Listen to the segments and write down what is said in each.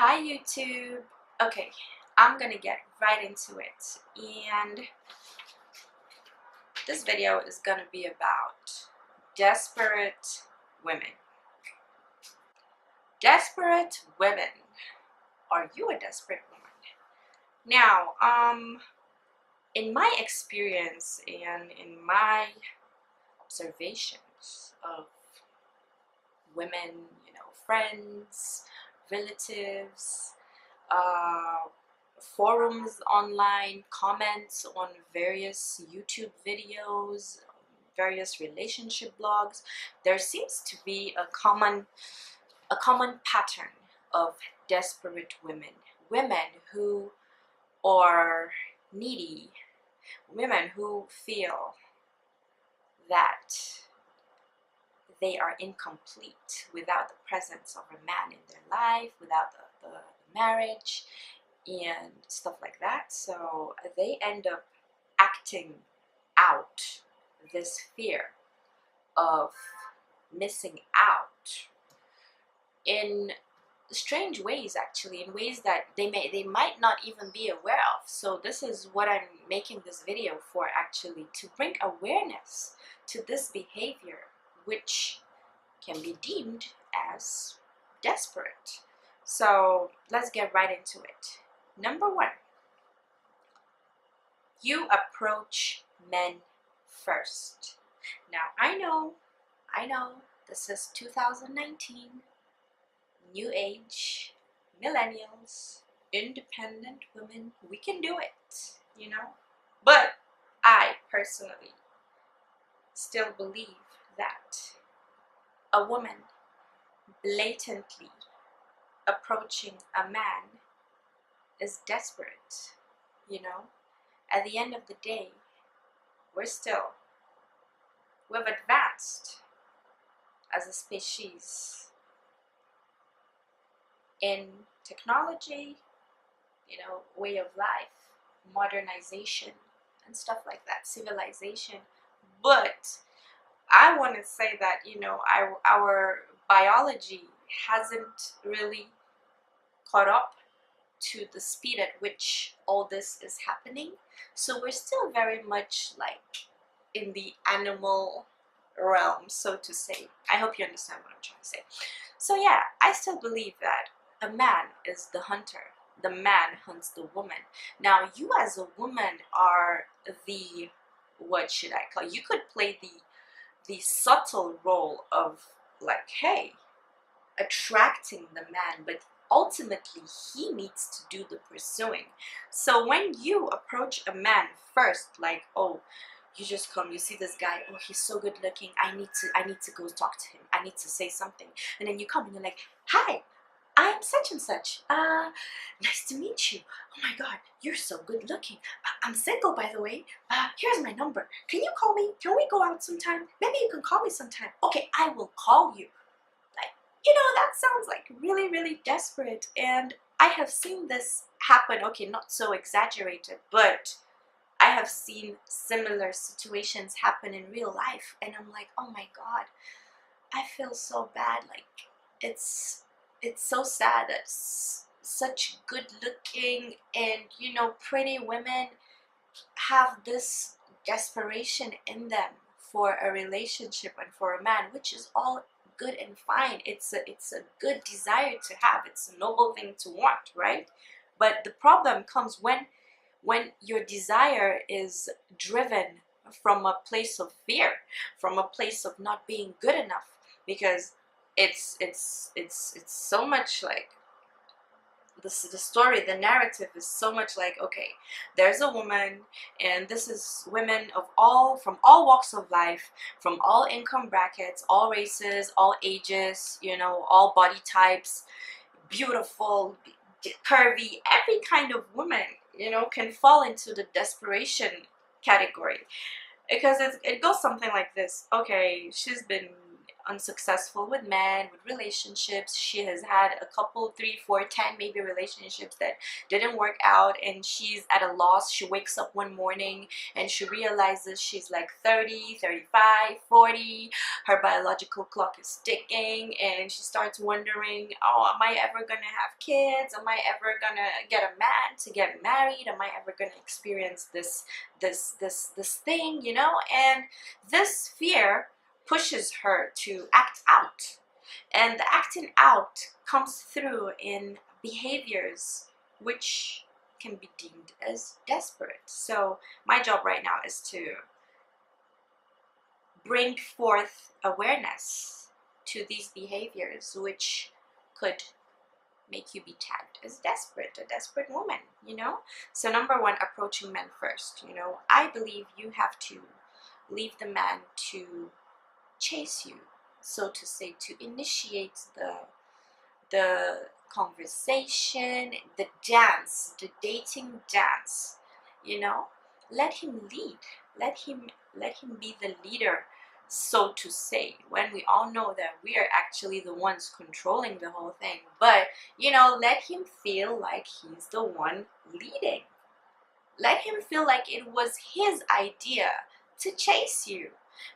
Hi YouTube. Okay, I'm gonna get right into it, and this video is gonna be about desperate women. Desperate women. Are you a desperate woman? Now, in my experience and in my observations of women, friends, relatives, forums online, comments on various YouTube videos, various relationship blogs, there seems to be a common pattern of desperate women. Women who are needy, women who feel that they are incomplete without the presence of a man in their life, without the marriage and stuff like that. So they end up acting out this fear of missing out in strange ways, actually, in ways that they might not even be aware of. So this is what I'm making this video for, actually, to bring awareness to this behavior, which can be deemed as desperate. So let's get right into it. Number one, you approach men first. Now, I know, this is 2019, new age, millennials, independent women. We can do it. But I personally still believe that a woman blatantly approaching a man is desperate. At the end of the day, we've advanced as a species in technology, way of life, modernization, and stuff like that, civilization. But I want to say that, our biology hasn't really caught up to the speed at which all this is happening. So we're still very much like in the animal realm, so to say. I hope you understand what I'm trying to say. So yeah, I still believe that a man is the hunter. The man hunts the woman. Now, you as a woman are the, what should I call, you could play the subtle role of, like, hey, attracting the man, but ultimately he needs to do the pursuing. So when you approach a man first, like, oh, you just come, you see this guy, oh, he's so good looking, I need to go talk to him, I need to say something. And then you come and you're like, hi, I'm such and such, nice to meet you, oh my god, you're so good looking, I'm single, by the way, here's my number, can you call me, can we go out sometime, maybe you can call me sometime, okay, I will call you. That sounds like really, really desperate, and I have seen this happen. Okay, not so exaggerated, but I have seen similar situations happen in real life, and I'm like, oh my god, I feel so bad. Like, it's so sad that such good looking and pretty women have this desperation in them for a relationship and for a man, which is all good and fine. It's a good desire to have. It's a noble thing to want, right? But the problem comes when your desire is driven from a place of fear, from a place of not being good enough, because it's so much like the story, the narrative is so much like, okay, there's a woman, and this is women from all walks of life, from all income brackets, all races, all ages, all body types, beautiful, curvy, every kind of woman, can fall into the desperation category. Because it goes something like this. Okay, she's been unsuccessful with men, with relationships. She has had a couple, 3, 4, 10 maybe relationships that didn't work out, and she's at a loss. She wakes up one morning and she realizes she's like 30, 35, 40. Her biological clock is ticking, and she starts wondering, oh, am I ever gonna have kids? Am I ever gonna get a man to get married? Am I ever gonna experience this thing, you know? And this fear pushes her to act out, and the acting out comes through in behaviors which can be deemed as desperate. So my job right now is to bring forth awareness to these behaviors which could make you be tagged as desperate, a desperate woman, you know? So number one, approaching men first. You know, I believe you have to leave the man to chase you, so to say, to initiate the conversation, the dance, the dating dance, you know? Let him lead. Let him be the leader, so to say, when we all know that we are actually the ones controlling the whole thing. But, you know, let him feel like he's the one leading. Let him feel like it was his idea to chase you.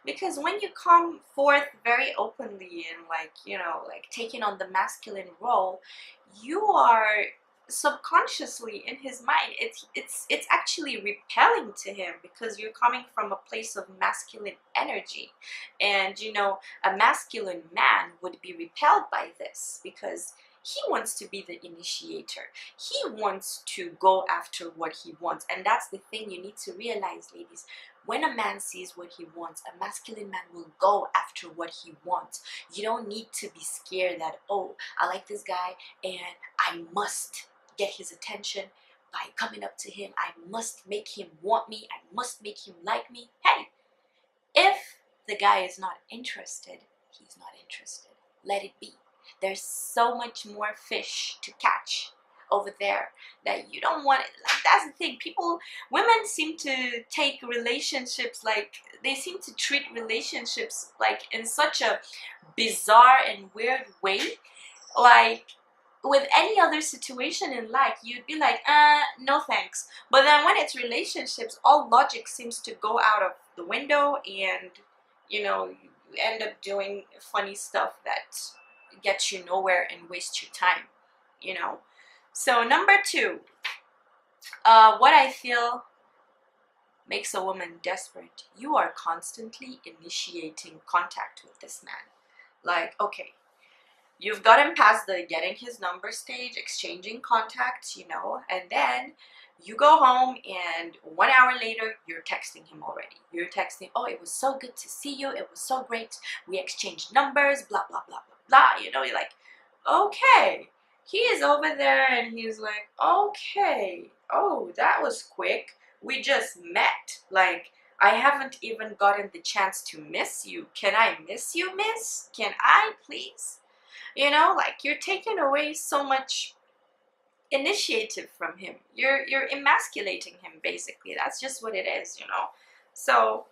Because when you come forth very openly and, like, you know, like taking on the masculine role, you are subconsciously in his mind, it's actually repelling to him, because you're coming from a place of masculine energy. And, you know, a masculine man would be repelled by this, because he wants to be the initiator. He wants to go after what he wants. And that's the thing you need to realize, ladies. When a man sees what he wants, a masculine man will go after what he wants. You don't need to be scared that, oh, I like this guy and I must get his attention by coming up to him. I must make him want me. I must make him like me. Hey, if the guy is not interested, he's not interested. Let it be. There's so much more fish to catch over there that you don't want it. Like, that's the thing. Women seem to take relationships, like, they seem to treat relationships like in such a bizarre and weird way. Like, with any other situation in life, you'd be like, no thanks. But then when it's relationships, all logic seems to go out of the window, and, you know, you end up doing funny stuff that gets you nowhere and waste your time, you know? So number two, what I feel makes a woman desperate, you are constantly initiating contact with this man. Like, okay, you've gotten past the getting his number stage, exchanging contacts, you know, and then you go home and 1 hour later, you're texting him already. You're texting, oh, it was so good to see you. It was so great. We exchanged numbers, blah, blah, blah, blah, blah. You know, you're like, okay. He is over there and he's like, okay, oh, that was quick. We just met. Like, I haven't even gotten the chance to miss you. Can I miss you, miss? Can I, please? You know, like, you're taking away so much initiative from him. You're emasculating him, basically. That's just what it is, you know. So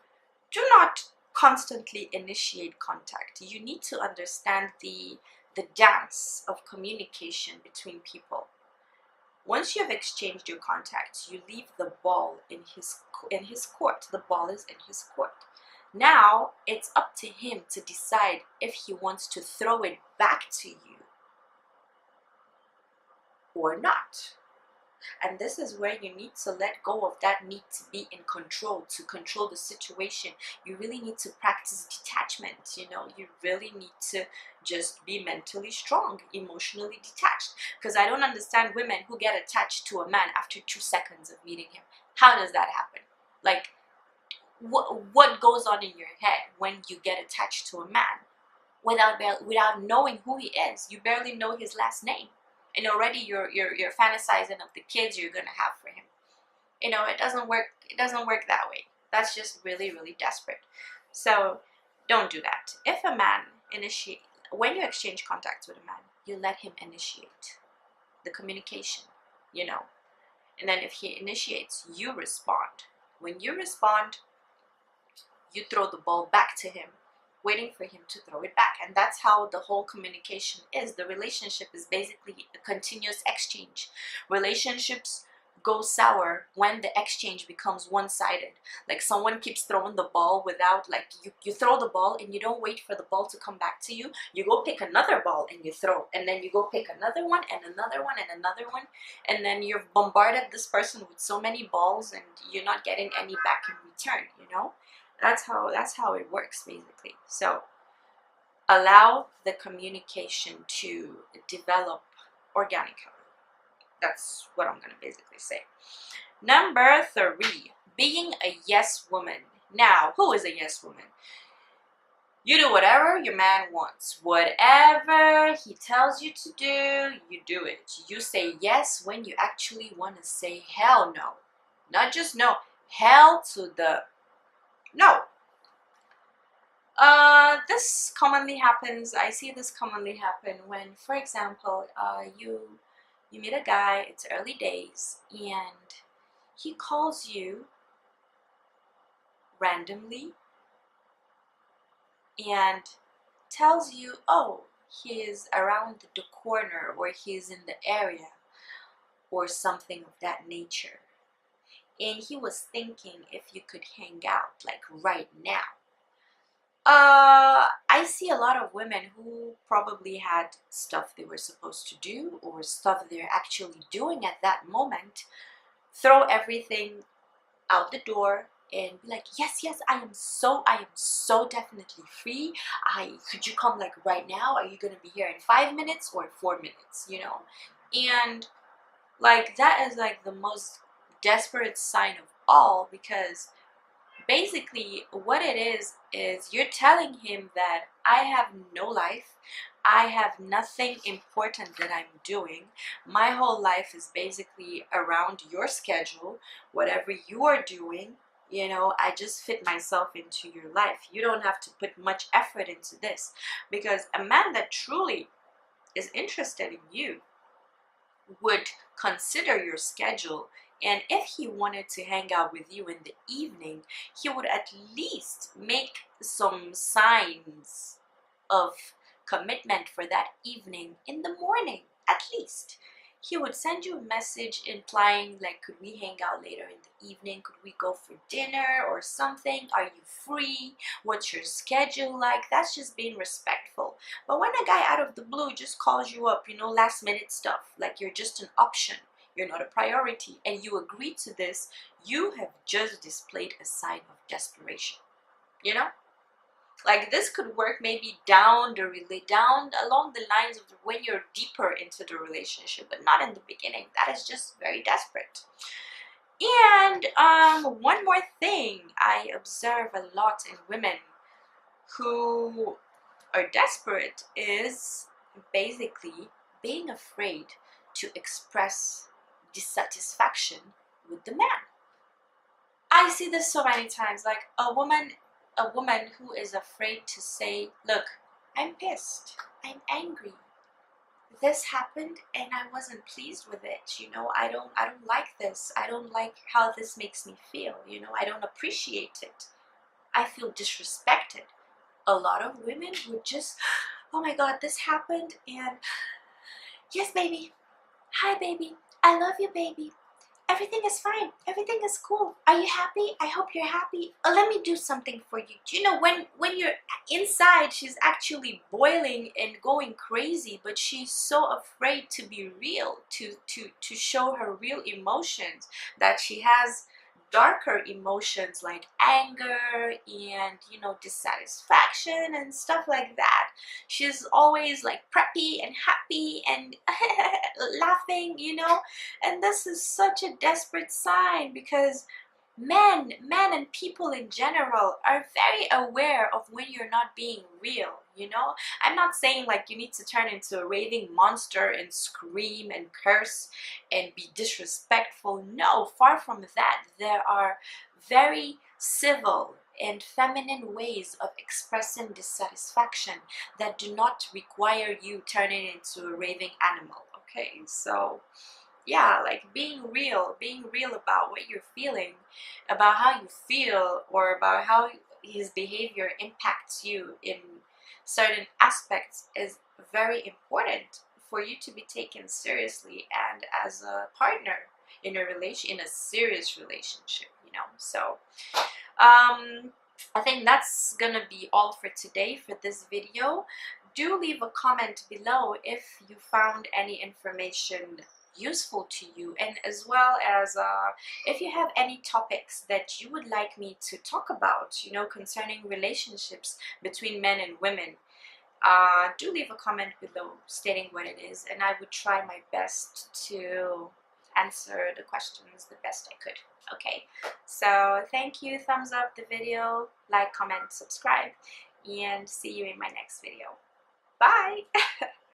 do not constantly initiate contact. You need to understand the dance of communication between people. Once you have exchanged your contacts, you leave the ball in his court. The ball is in his court. Now it's up to him to decide if he wants to throw it back to you or not. And this is where you need to let go of that need to be in control, to control the situation. You really need to practice detachment, you know. You really need to just be mentally strong, emotionally detached. Because I don't understand women who get attached to a man after 2 seconds of meeting him. How does that happen? Like, what goes on in your head when you get attached to a man without knowing who he is? You barely know his last name. And already you're fantasizing of the kids you're gonna have for him. You know, it doesn't work. It doesn't work that way. That's just really, really desperate. So don't do that. If a man when you exchange contacts with a man, you let him initiate the communication, you know. And then if he initiates, you respond. When you respond, you throw the ball back to him waiting for him to throw it back. And that's how the whole communication is. The relationship is basically a continuous exchange. Relationships go sour when the exchange becomes one-sided. Like someone keeps throwing the ball without, like, you throw the ball and you don't wait for the ball to come back to you. You go pick another ball and you throw, and then you go pick another one and another one and another one, and then you've bombarded this person with so many balls and you're not getting any back in return, you know? That's how it works, basically. So allow the communication to develop organically. That's what I'm gonna basically say. Number 3, being a yes woman. Now, who is a yes woman? You do whatever your man wants. Whatever he tells you to do, you do it. You say yes when you actually want to say hell no. Not just no, hell to the no. This commonly happens. I see this commonly happen when, for example, you meet a guy, it's early days, and he calls you randomly and tells you, oh, he is around the corner, or he's in the area, or something of that nature. And he was thinking if you could hang out, like right now. I see a lot of women who probably had stuff they were supposed to do, or stuff they're actually doing at that moment, throw everything out the door and be like, yes, I am so definitely free. Could you come like right now? Are you gonna be here in 5 minutes or 4 minutes, you know? And like that is like the most desperate sign of all, because basically what it is you're telling him that I have no life, I have nothing important that I'm doing, my whole life is basically around your schedule, whatever you are doing, you know, I just fit myself into your life. You don't have to put much effort into this, because a man that truly is interested in you would consider your schedule, and if he wanted to hang out with you in the evening, he would at least make some signs of commitment for that evening in the morning. At least he would send you a message implying like, could we hang out later in the evening? Could we go for dinner or something? Are you free? What's your schedule like? That's just being respectful. But when a guy out of the blue just calls you up, you know, last minute stuff, like you're just an option, you're not a priority, and you agree to this, you have just displayed a sign of desperation, you know? Like this could work maybe down along the lines of when you're deeper into the relationship, but not in the beginning. That is just very desperate. And one more thing I observe a lot in women who are desperate is basically being afraid to express dissatisfaction with the man. I see this so many times, like a woman who is afraid to say, look, I'm pissed, I'm angry, this happened and I wasn't pleased with it, you know, I don't like this, I don't like how this makes me feel, you know, I don't appreciate it, I feel disrespected. A lot of women would just, oh my god, this happened, and yes baby, hi baby, I love you baby, everything is fine, everything is cool, are you happy? I hope you're happy. Let me do something for you. Do you know, when you're inside, she's actually boiling and going crazy, but she's so afraid to be real, to show her real emotions, that she has darker emotions like anger and, you know, dissatisfaction and stuff like that. She's always like preppy and happy and laughing, you know, and this is such a desperate sign, because men and people in general are very aware of when you're not being real, you know. I'm not saying like you need to turn into a raving monster and scream and curse and be disrespectful. No, far from that. There are very civil and feminine ways of expressing dissatisfaction that do not require you turning into a raving animal. Okay, so yeah, like being real about what you're feeling, about how you feel, or about how his behavior impacts you in certain aspects is very important for you to be taken seriously and as a partner in a serious relationship, you know. So I think that's gonna be all for today for this video. Do leave a comment below if you found any information useful to you, and as well as if you have any topics that you would like me to talk about, you know, concerning relationships between men and women. Do leave a comment below stating what it is, and I would try my best to answer the questions the best I could. Okay, so thank you. Thumbs up the video, like, comment, subscribe, and see you in my next video. Bye.